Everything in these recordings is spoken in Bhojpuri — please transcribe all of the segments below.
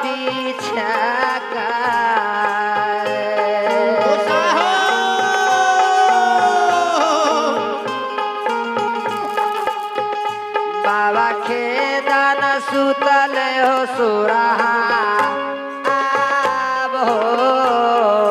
बिछका बाबा खेदान सुतल हो सुरहा आब हो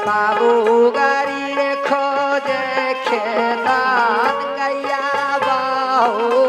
बाबू गाड़ी रे खोजे खेदान गैया बाहू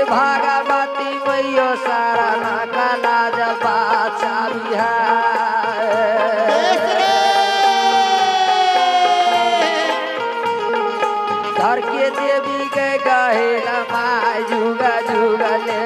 भागवती मैयो सारा नकला जबा चाबिया धर के देवी के गहेला माय जुगा जुगा ले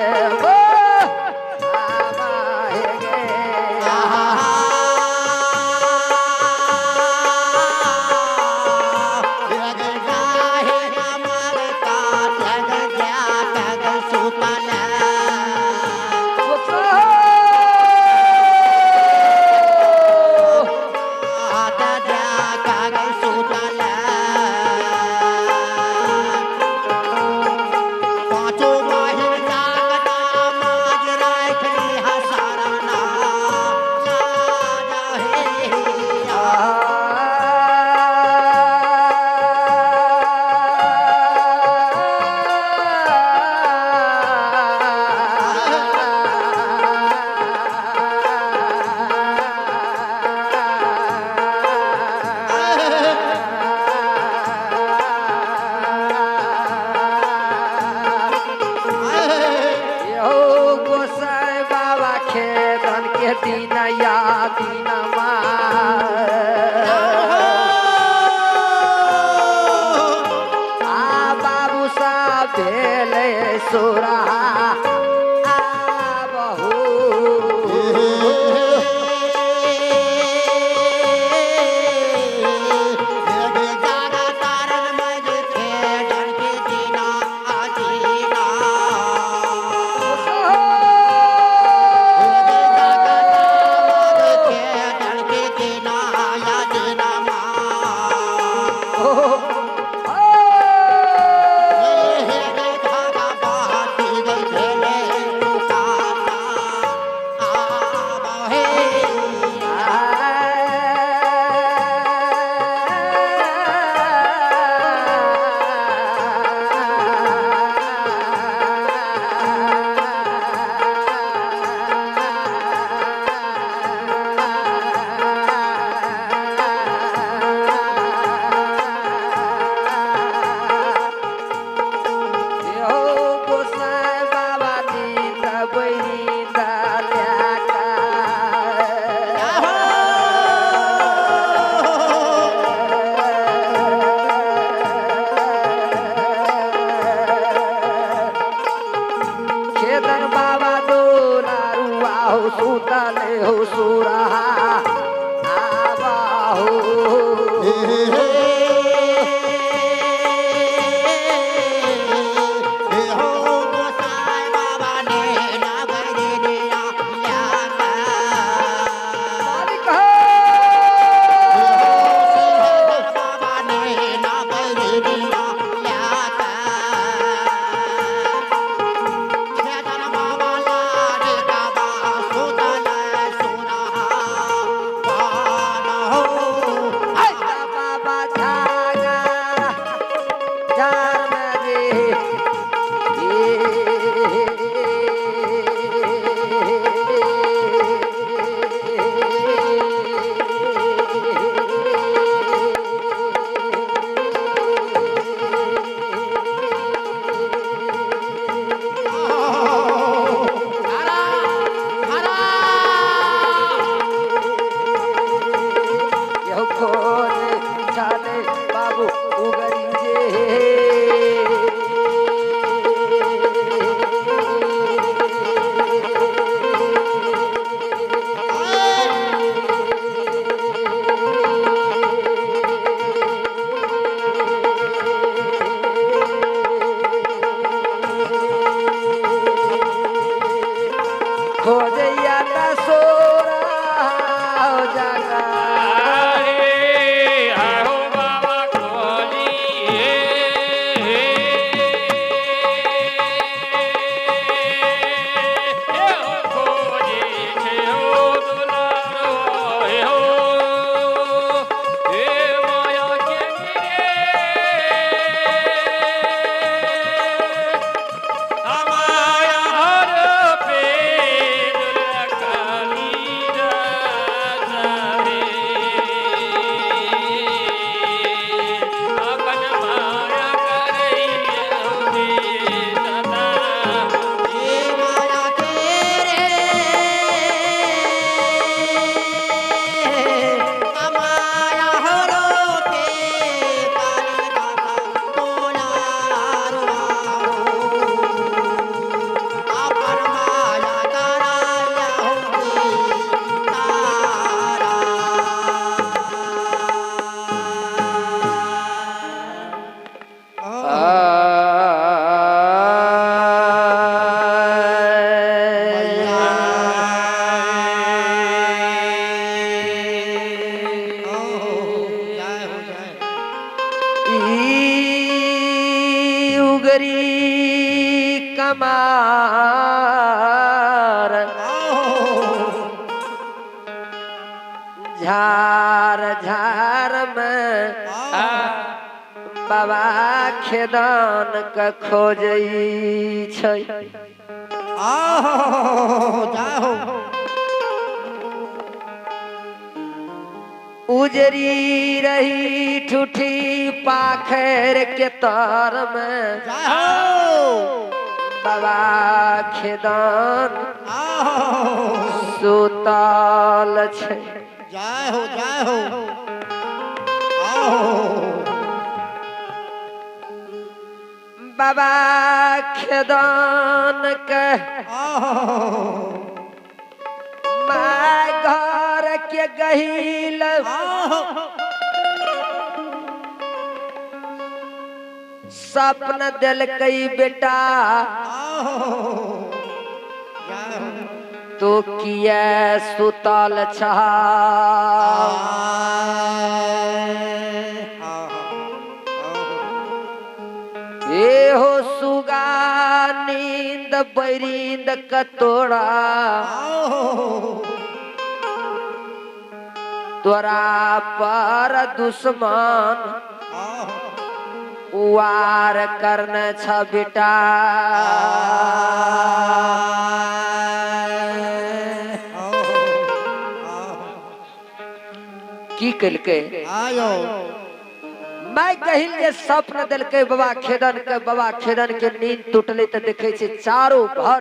दिन या दिन बाबू साहब भेले सोरा सुतले हो सुरहा आवा हो बाबू उगरी जे खोजैया ता सोरा जागा उगरी कमार झार झार में बाबा खेदान का खोजई छै उजरी रही ठूठी पाखर के तार में बाबा खेदान सुताल छै जय हो जय हो बाबा खेदान के माय घर के गहिल सपन दिल कई बेटा तो किया सुतल छा ए हो सुगा नींद बैरिंद कतोड़ा तोरा पर दुश्मन वार करने छ बेटा की कलके मैं कहिल जे स्वप्न दिल के बाबा खेदन के नींद टूटले तो देखे चारों घर